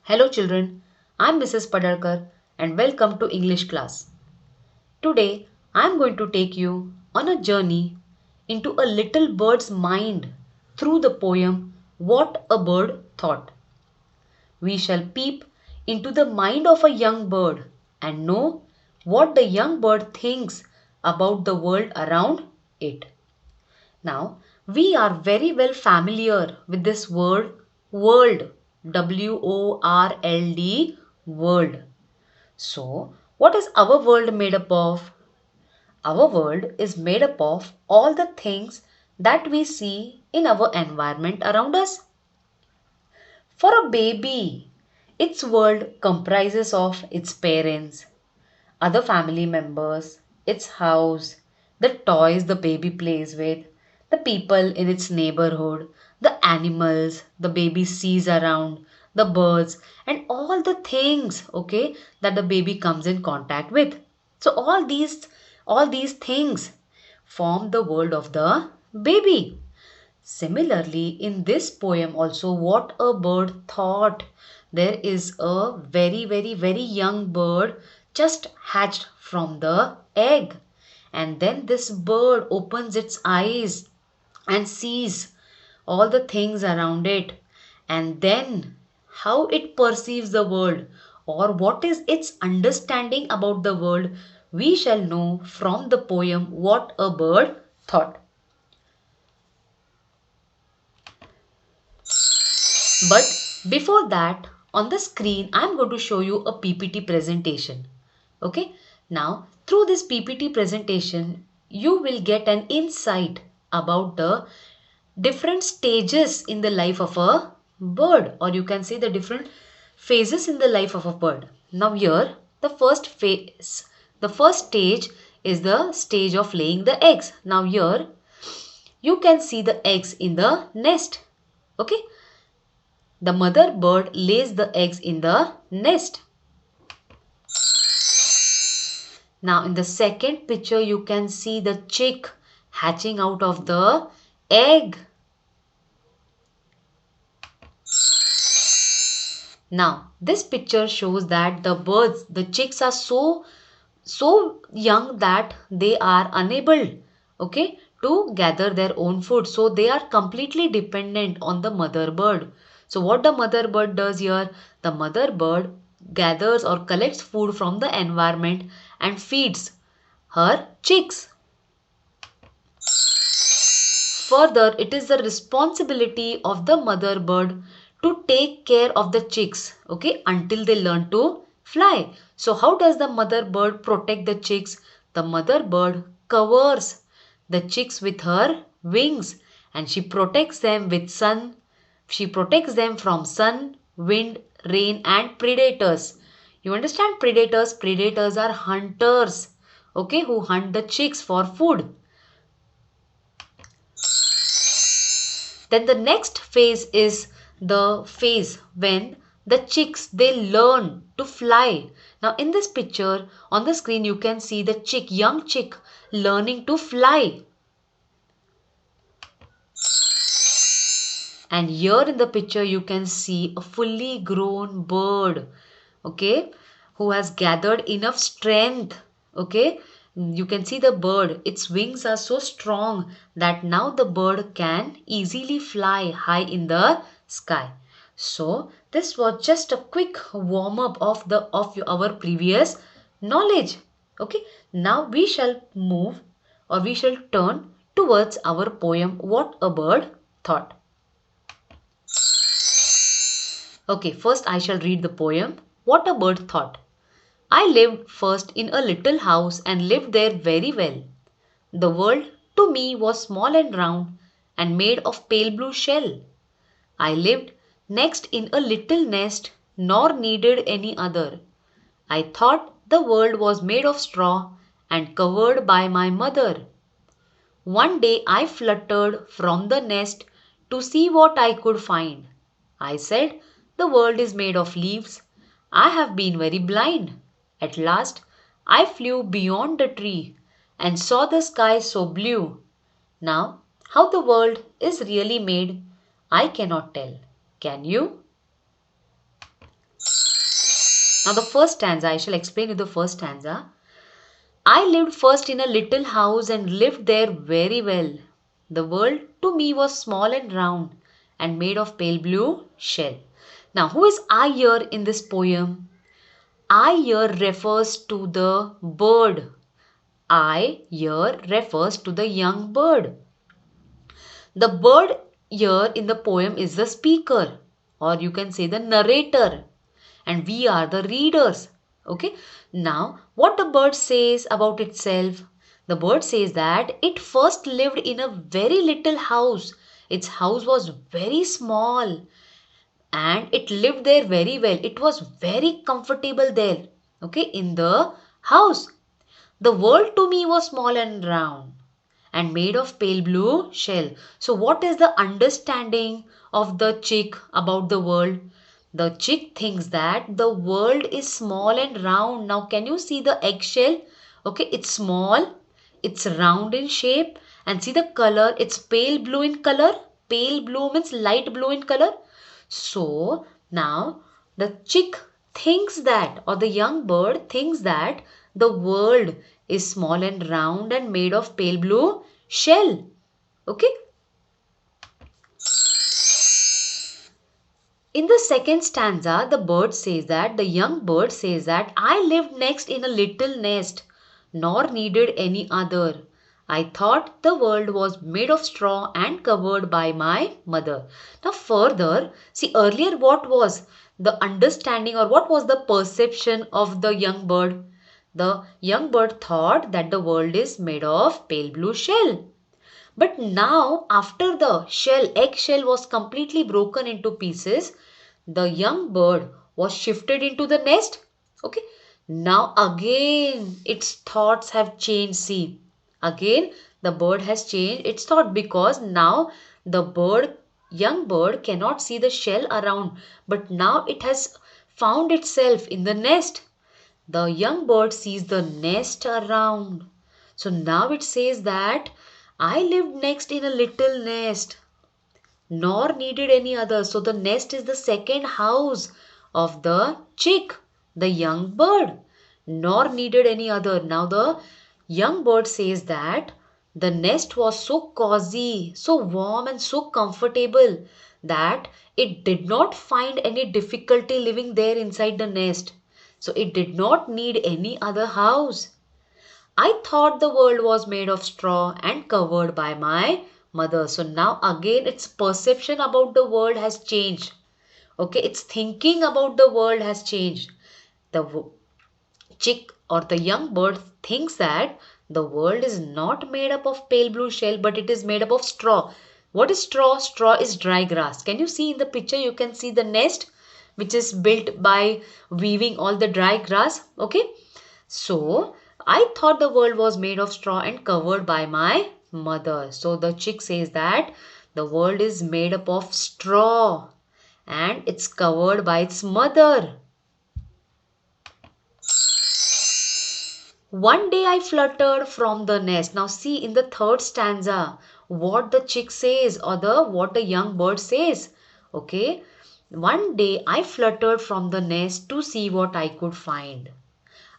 Hello children, I am Mrs. Padarkar and welcome to English class. Today I am going to take you on a journey into a little bird's mind through the poem What a Bird Thought. We shall peep into the mind of a young bird and know what the young bird thinks about the world around it. Now, we are very well familiar with this word world, WORLD, world. So, what is our world made up of? Our world is made up of all the things that we see in our environment around us. For a baby, its world comprises of its parents, other family members, its house, the toys the baby plays with, the people in its neighborhood, the animals the baby sees around, the birds, and all the things, okay, that the baby comes in contact with. So all these things form the world of the baby. Similarly, in this poem also, what a bird thought. There is a very young bird just hatched from the egg. And then this bird opens its eyes and sees all the things around it. And then how it perceives the world or what is its understanding about the world, we shall know from the poem What a Bird Thought. But before that, on the screen, I'm going to show you a PPT presentation. Okay. Now, through this PPT presentation, you will get an insight about the different stages in the life of a bird, or you can say the different phases in the life of a bird. Now here, the first stage is the stage of laying the eggs. Now here, you can see the eggs in the nest. Okay. The mother bird lays the eggs in the nest. Now in the second picture you can see the chick hatching out of the egg. Now this picture shows that the chicks are so young that they are unable, okay, to gather their own food. So they are completely dependent on the mother bird. So what the mother bird does here, the mother bird gathers or collects food from the environment and feeds her chicks. Further, it is the responsibility of the mother bird to take care of the chicks, okay, until they learn to fly. So how does the mother bird protect the chicks? The mother bird covers the chicks with her wings and she protects them with sun. She protects them from sun, wind, rain and predators. You understand predators? Predators are hunters, okay, who hunt the chicks for food. Then the next phase is the phase when the chicks they learn to fly. Now in this picture on the screen you can see the young chick learning to fly. And here in the picture you can see a fully grown bird, okay, who has gathered enough strength, okay. You can see the bird, its wings are so strong that now the bird can easily fly high in the sky. So this was just a quick warm up of our previous knowledge. Okay, now we shall move or we shall turn towards our poem What a Bird Thought. Okay, first I shall read the poem What a Bird Thought. I lived first in a little house and lived there very well. The world to me was small and round and made of pale blue shell. I lived next in a little nest nor needed any other. I thought the world was made of straw and covered by my mother. One day I fluttered from the nest to see what I could find. I said, the world is made of leaves. I have been very blind. At last I flew beyond the tree and saw the sky so blue. Now, how the world is really made, I cannot tell. Can you? Now the first stanza, I shall explain you the first stanza. I lived first in a little house and lived there very well. The world to me was small and round and made of pale blue shell. Now, who is I here in this poem? I here refers to the bird. I here refers to the young bird. The bird here in the poem is the speaker, or you can say the narrator, and we are the readers. Okay, now what the bird says about itself? The bird says that it first lived in a very little house. Its house was very small and it lived there very well. It was very comfortable there. Okay, in the house. The world to me was small and round and made of pale blue shell. So, what is the understanding of the chick about the world? The chick thinks that the world is small and round. Now, can you see the eggshell? Okay, it's small, it's round in shape, and see the color, it's pale blue in color. Pale blue means light blue in color. So, now the chick thinks that, or the young bird thinks that the world is small and round and made of pale blue shell. Okay. In the second stanza, the bird says that, the young bird says that, I lived next in a little nest, nor needed any other. I thought the world was made of straw and covered by my mother. Now, further, see earlier what was the understanding or what was the perception of the young bird? The young bird thought that the world is made of pale blue shell. But now, after the eggshell was completely broken into pieces, the young bird was shifted into the nest. Okay. Now again, its thoughts have changed. See, again, the bird has changed its thought because now the young bird cannot see the shell around, but now it has found itself in the nest. The young bird sees the nest around. So now it says that I lived next in a little nest, nor needed any other. So the nest is the second house of the chick, the young bird, nor needed any other. Now the young bird says that the nest was so cozy, so warm, and so comfortable that it did not find any difficulty living there inside the nest. So it did not need any other house. I thought the world was made of straw and covered by my mother. So now again its perception about the world has changed. Okay, its thinking about the world has changed. The chick or the young bird thinks that the world is not made up of pale blue shell but it is made up of straw. What is straw? Straw is dry grass. Can you see in the picture? You can see the nest which is built by weaving all the dry grass. Okay. So, I thought the world was made of straw and covered by my mother. So, the chick says that the world is made up of straw and it's covered by its mother. One day I fluttered from the nest. Now, see in the third stanza what the chick says or what the young bird says. Okay. One day I fluttered from the nest to see what I could find.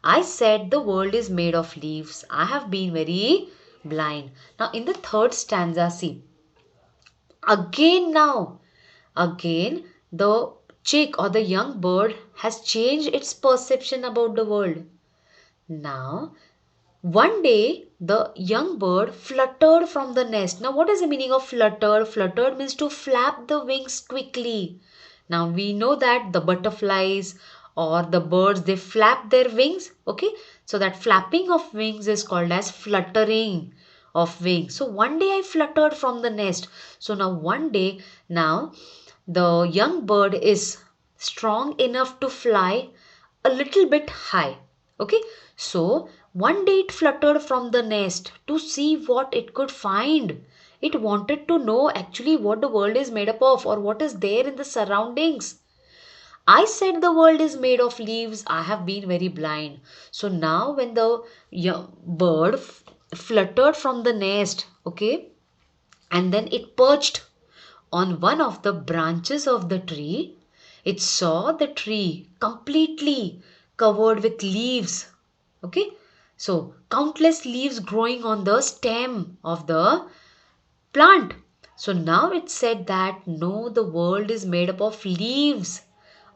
I said the world is made of leaves. I have been very blind. Now in the third stanza, see. Again the chick or the young bird has changed its perception about the world. Now, one day the young bird fluttered from the nest. Now what is the meaning of fluttered? Fluttered means to flap the wings quickly. Now we know that the butterflies or the birds, they flap their wings. Okay, so that flapping of wings is called as fluttering of wings. So one day I fluttered from the nest. So now one day, now the young bird is strong enough to fly a little bit high. Okay, so one day it fluttered from the nest to see what it could find. It wanted to know actually what the world is made up of or what is there in the surroundings. I said the world is made of leaves. I have been very blind. So now when the bird fluttered from the nest, okay, and then it perched on one of the branches of the tree, it saw the tree completely covered with leaves. Okay, so countless leaves growing on the stem of the plant. So now it's said that no, the world is made up of leaves.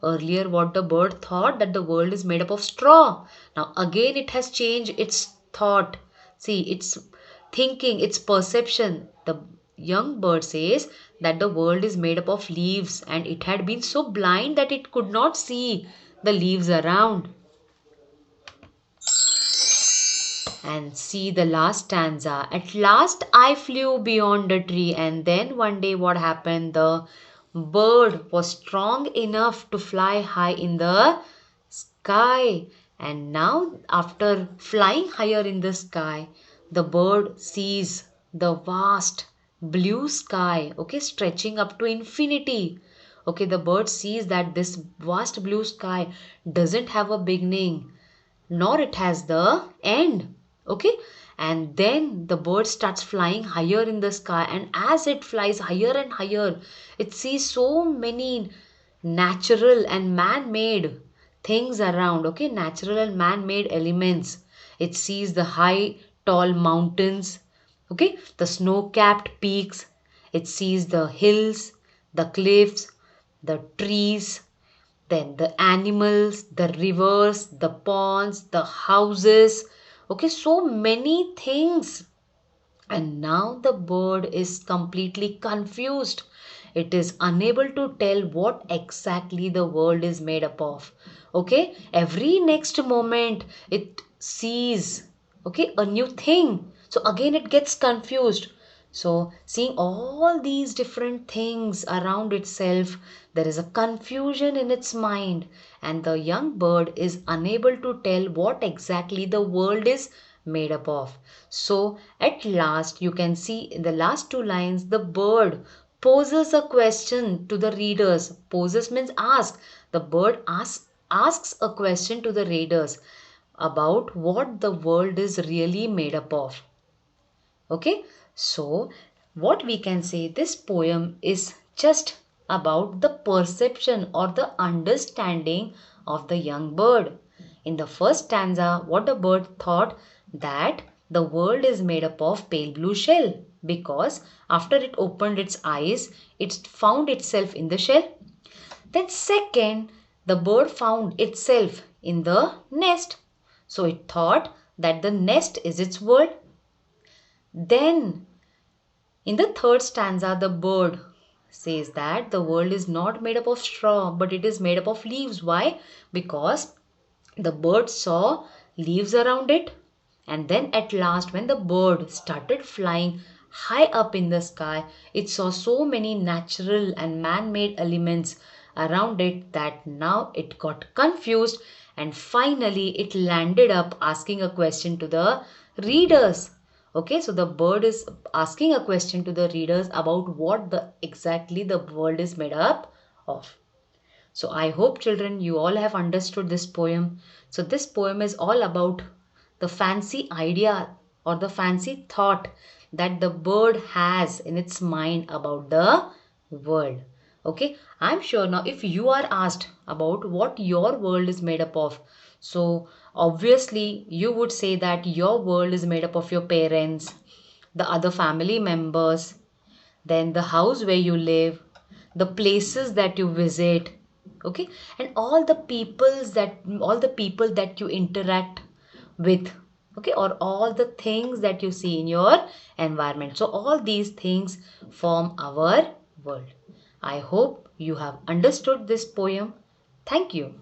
Earlier, what the bird thought that the world is made up of straw. Now again, it has changed its thought. See, its thinking, its perception. The young bird says that the world is made up of leaves, and it had been so blind that it could not see the leaves around. And see the last stanza. At last I flew beyond the tree, and then one day what happened? The bird was strong enough to fly high in the sky. And now, after flying higher in the sky, the bird sees the vast blue sky, okay, stretching up to infinity. Okay, the bird sees that this vast blue sky doesn't have a beginning nor it has the end. Okay, and then the bird starts flying higher in the sky, and as it flies higher and higher, it sees so many natural and man-made things around. Okay, natural and man-made elements. It sees the high tall mountains, okay, the snow-capped peaks. It sees the hills, the cliffs, the trees, then the animals, the rivers, the ponds, the houses. Okay, so many things. And now the bird is completely confused. It is unable to tell what exactly the world is made up of. Okay, every next moment it sees, okay, a new thing. So again it gets confused. So, seeing all these different things around itself, there is a confusion in its mind, and the young bird is unable to tell what exactly the world is made up of. So, at last, you can see in the last two lines, the bird poses a question to the readers. Poses means ask. The bird asks a question to the readers about what the world is really made up of. Okay, so what we can say, this poem is just about the perception or the understanding of the young bird. In the first stanza, what the bird thought that the world is made up of pale blue shell, because after it opened its eyes, it found itself in the shell. Then second, the bird found itself in the nest. So it thought that the nest is its world. Then, in the third stanza, the bird says that the world is not made up of straw, but it is made up of leaves. Why? Because the bird saw leaves around it, and then at last, when the bird started flying high up in the sky, it saw so many natural and man made elements around it that now it got confused, and finally it landed up asking a question to the readers. Okay, so the bird is asking a question to the readers about what the exactly the world is made up of. So I hope children you all have understood this poem. So this poem is all about the fancy idea or the fancy thought that the bird has in its mind about the world. Okay, I'm sure now if you are asked about what your world is made up of, so obviously you would say that your world is made up of your parents, the other family members, then the house where you live, the places that you visit, okay, and all the people that you interact with, okay, or all the things that you see in your environment. So all these things form our world. I hope you have understood this poem. Thank you.